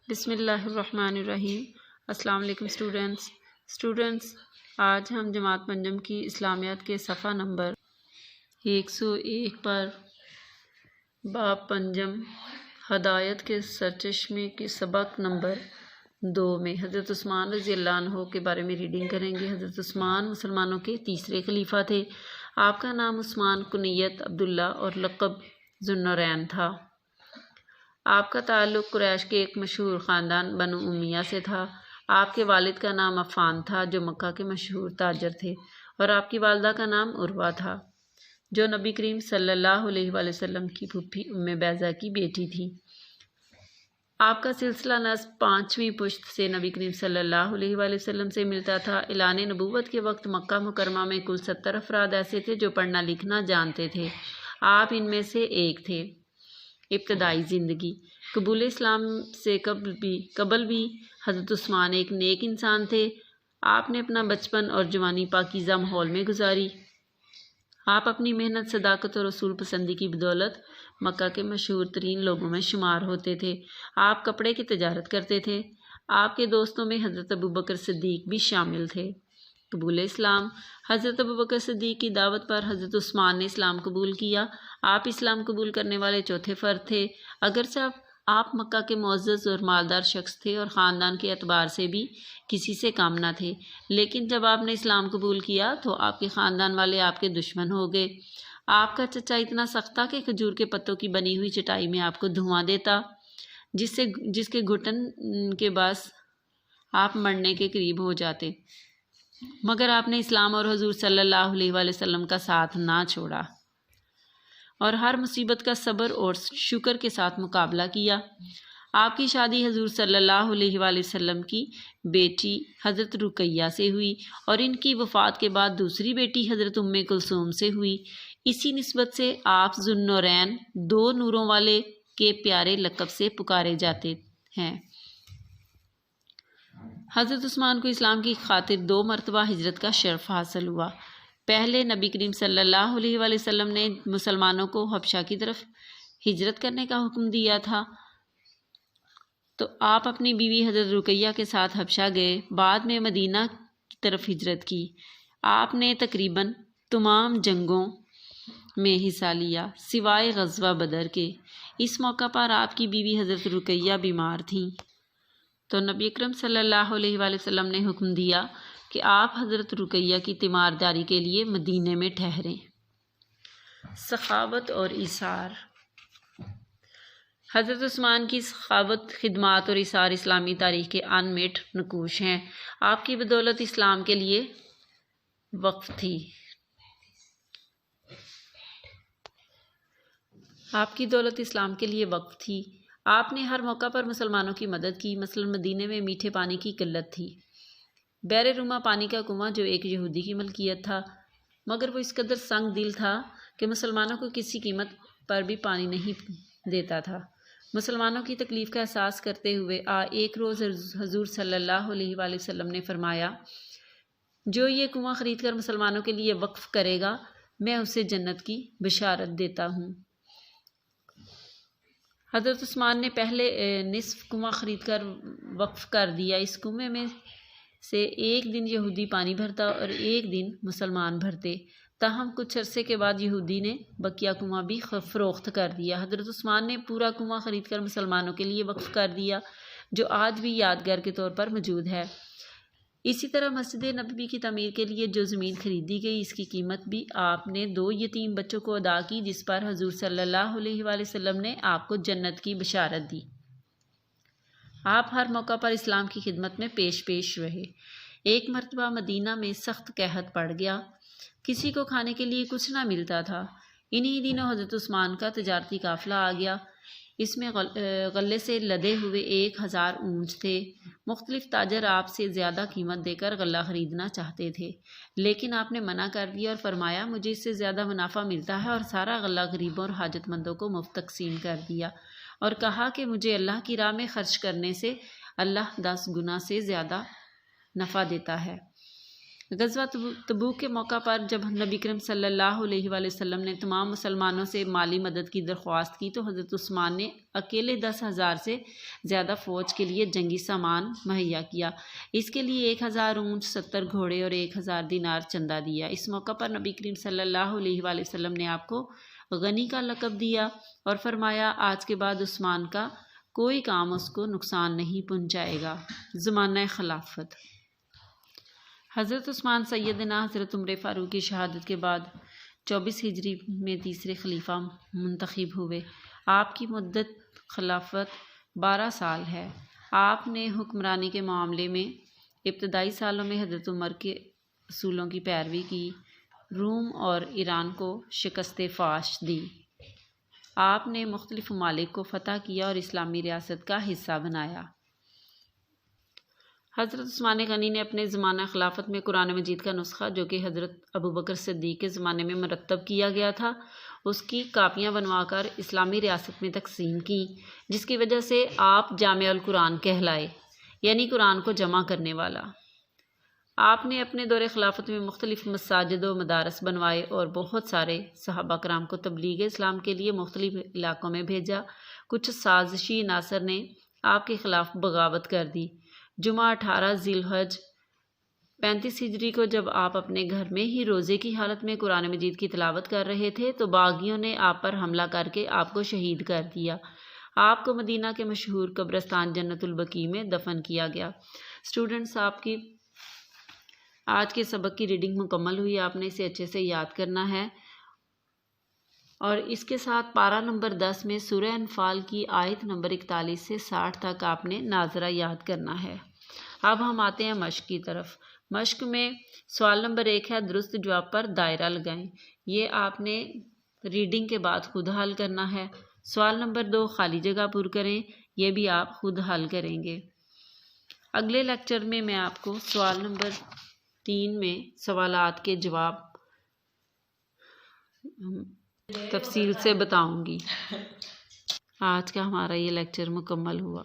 بسم اللہ الرحمن الرحیم۔ السلام علیکم اسٹوڈنٹس، آج ہم جماعت پنجم کی اسلامیات کے صفحہ نمبر 101 پر باب پنجم ہدایت کے سرچشمے کے سبق نمبر 2 میں حضرت عثمان رضی اللہ عنہ کے بارے میں ریڈنگ کریں گے۔ حضرت عثمان مسلمانوں کے تیسرے خلیفہ تھے۔ آپ کا نام عثمان، کنیت عبداللہ اور لقب ذوالنورین تھا۔ آپ کا تعلق قریش کے ایک مشہور خاندان بنو امیہ سے تھا۔ آپ کے والد کا نام عفان تھا جو مکہ کے مشہور تاجر تھے، اور آپ کی والدہ کا نام عروہ تھا جو نبی کریم صلی اللہ علیہ وآلہ وسلم کی پھوپھی ام بیضہ کی بیٹی تھی۔ آپ کا سلسلہ نسب 5ویں پشت سے نبی کریم صلی اللہ علیہ وآلہ وسلم سے ملتا تھا۔ اعلان نبوت کے وقت مکہ مکرمہ میں کل 70 افراد ایسے تھے جو پڑھنا لکھنا جانتے تھے۔ آپ ان میں سے ایک تھے۔ ابتدائی زندگی۔ قبول اسلام سے قبل بھی حضرت عثمان ایک نیک انسان تھے۔ آپ نے اپنا بچپن اور جوانی پاکیزہ ماحول میں گزاری۔ آپ اپنی محنت، صداقت اور رسول پسندی کی بدولت مکہ کے مشہور ترین لوگوں میں شمار ہوتے تھے۔ آپ کپڑے کی تجارت کرتے تھے۔ آپ کے دوستوں میں حضرت ابوبکر صدیق بھی شامل تھے۔ قبول اسلام۔ حضرت ابوبکر صدیق کی دعوت پر حضرت عثمان نے اسلام قبول کیا۔ آپ اسلام قبول کرنے والے چوتھے فرد تھے۔ اگرچہ آپ مکہ کے معزز اور مالدار شخص تھے اور خاندان کے اعتبار سے بھی کسی سے کم نہ تھے، لیکن جب آپ نے اسلام قبول کیا تو آپ کے خاندان والے آپ کے دشمن ہو گئے۔ آپ کا چچا اتنا سخت تھا کہ کھجور کے پتوں کی بنی ہوئی چٹائی میں آپ کو دھواں دیتا، جس کے گھٹن کے باعث آپ مرنے کے قریب ہو جاتے، مگر آپ نے اسلام اور حضور صلی اللہ علیہ وآلہ وسلم کا ساتھ نہ چھوڑا اور ہر مصیبت کا صبر اور شکر کے ساتھ مقابلہ کیا۔ آپ کی شادی حضور صلی اللہ علیہ وآلہ وسلم کی بیٹی حضرت رقیہ سے ہوئی اور ان کی وفات کے بعد دوسری بیٹی حضرت ام کلثوم سے ہوئی۔ اسی نسبت سے آپ ذوالنورین، 2 نوروں والے کے پیارے لقب سے پکارے جاتے ہیں۔ حضرت عثمان کو اسلام کی خاطر 2 مرتبہ ہجرت کا شرف حاصل ہوا۔ پہلے نبی کریم صلی اللہ علیہ وآلہ وسلم نے مسلمانوں کو حبشہ کی طرف ہجرت کرنے کا حکم دیا تھا تو آپ اپنی بیوی حضرت رقیہ کے ساتھ حبشہ گئے۔ بعد میں مدینہ کی طرف ہجرت کی۔ آپ نے تقریباً تمام جنگوں میں حصہ لیا سوائے غزوہ بدر کے۔ اس موقع پر آپ کی بیوی حضرت رقیہ بیمار تھیں تو نبی اکرم صلی اللہ علیہ وآلہ وسلم نے حکم دیا کہ آپ حضرت رقیہ کی تیمارداری کے لیے مدینے میں ٹھہریں۔ سخاوت اور ایثار۔ حضرت عثمان کی سخاوت، خدمات اور ایثار اسلامی تاریخ کے ان مٹ نقوش ہیں۔ آپ کی بدولت اسلام کے لیے وقف تھی۔ آپ نے ہر موقع پر مسلمانوں کی مدد کی۔ مثلاً مدینے میں میٹھے پانی کی قلت تھی۔ بئر روما پانی کا کنواں جو ایک یہودی کی ملکیت تھا، مگر وہ اس قدر سنگ دل تھا کہ مسلمانوں کو کسی قیمت پر بھی پانی نہیں دیتا تھا۔ مسلمانوں کی تکلیف کا احساس کرتے ہوئے ایک روز حضور صلی اللہ علیہ وآلہ وسلم نے فرمایا، جو یہ کنواں خرید کر مسلمانوں کے لیے وقف کرے گا میں اسے جنت کی بشارت دیتا ہوں۔ حضرت عثمان نے پہلے نصف کنواں خرید کر وقف کر دیا۔ اس کنویں میں سے ایک دن یہودی پانی بھرتا اور ایک دن مسلمان بھرتے۔ تاہم کچھ عرصے کے بعد یہودی نے بقیہ کنواں بھی فروخت کر دیا۔ حضرت عثمان نے پورا کنواں خرید کر مسلمانوں کے لیے وقف کر دیا، جو آج بھی یادگار کے طور پر موجود ہے۔ اسی طرح مسجد نبوی کی تعمیر کے لیے جو زمین خریدی گئی، اس کی قیمت بھی آپ نے 2 یتیم بچوں کو ادا کی، جس پر حضور صلی اللہ علیہ وآلہ وسلم نے آپ کو جنت کی بشارت دی۔ آپ ہر موقع پر اسلام کی خدمت میں پیش رہے۔ ایک مرتبہ مدینہ میں سخت قحط پڑ گیا۔ کسی کو کھانے کے لیے کچھ نہ ملتا تھا۔ انہی دنوں حضرت عثمان کا تجارتی قافلہ آ گیا۔ اس میں غلے سے لدے ہوئے 1000 اونٹ تھے۔ مختلف تاجر آپ سے زیادہ قیمت دے کر غلہ خریدنا چاہتے تھے، لیکن آپ نے منع کر دیا اور فرمایا، مجھے اس سے زیادہ منافع ملتا ہے، اور سارا غلہ غریبوں اور حاجت مندوں کو مفت تقسیم کر دیا، اور کہا کہ مجھے اللہ کی راہ میں خرچ کرنے سے اللہ 10 گنا سے زیادہ نفع دیتا ہے۔ غزوہ تبوک کے موقع پر جب نبی کریم صلی اللہ علیہ وآلہ وسلم نے تمام مسلمانوں سے مالی مدد کی درخواست کی تو حضرت عثمان نے اکیلے 10,000 سے زیادہ فوج کے لیے جنگی سامان مہیا کیا۔ اس کے لیے 1,000 اونٹ، 70 گھوڑے اور 1,000 دینار چندہ دیا۔ اس موقع پر نبی کریم صلی اللہ علیہ وآلہ وسلم نے آپ کو غنی کا لقب دیا اور فرمایا آج کے بعد عثمان کا کوئی کام اس کو نقصان نہیں پہنچائے گا۔ زمانہ خلافت: حضرت عثمان سیدنا حضرت عمر فاروق کی شہادت کے بعد 24 ہجری میں تیسرے خلیفہ منتخب ہوئے۔ آپ کی مدت خلافت 12 سال ہے۔ آپ نے حکمرانی کے معاملے میں ابتدائی سالوں میں حضرت عمر کے اصولوں کی پیروی کی، روم اور ایران کو شکست فاش دی۔ آپ نے مختلف ممالک کو فتح کیا اور اسلامی ریاست کا حصہ بنایا۔ حضرت عثمان غنی نے اپنے زمانہ خلافت میں قرآن مجید کا نسخہ جو کہ حضرت ابوبکر صدیق کے زمانے میں مرتب کیا گیا تھا، اس کی کاپیاں بنوا کر اسلامی ریاست میں تقسیم کی، جس کی وجہ سے آپ جامع القرآن کہلائے، یعنی قرآن کو جمع کرنے والا۔ آپ نے اپنے دور خلافت میں مختلف مساجد و مدارس بنوائے اور بہت سارے صحابہ کرام کو تبلیغ اسلام کے لیے مختلف علاقوں میں بھیجا۔ کچھ سازشی عناصر نے آپ کے خلاف بغاوت کر دی۔ جمعہ 18 ذی الحج 35 ہجری کو جب آپ اپنے گھر میں ہی روزے کی حالت میں قرآن مجید کی تلاوت کر رہے تھے تو باغیوں نے آپ پر حملہ کر کے آپ کو شہید کر دیا۔ آپ کو مدینہ کے مشہور قبرستان جنت البقیع میں دفن کیا گیا۔ اسٹوڈنٹس، آپ کی آج کے سبق کی ریڈنگ مکمل ہوئی۔ آپ نے اسے اچھے سے یاد کرنا ہے اور اس کے ساتھ پارہ نمبر 10 میں سورہ انفال کی آیت نمبر 41 سے 60 تک آپ نے ناظرہ یاد کرنا ہے۔ اب ہم آتے ہیں مشق کی طرف۔ مشق میں سوال نمبر 1 ہے درست جواب پر دائرہ لگائیں۔ یہ آپ نے ریڈنگ کے بعد خود حل کرنا ہے۔ سوال نمبر 2 خالی جگہ پر کریں، یہ بھی آپ خود حل کریں گے۔ اگلے لیکچر میں آپ کو سوال نمبر 3 میں سوالات کے جواب تفصیل سے بتاؤں گی۔ آج کا ہمارا یہ لیکچر مکمل ہوا۔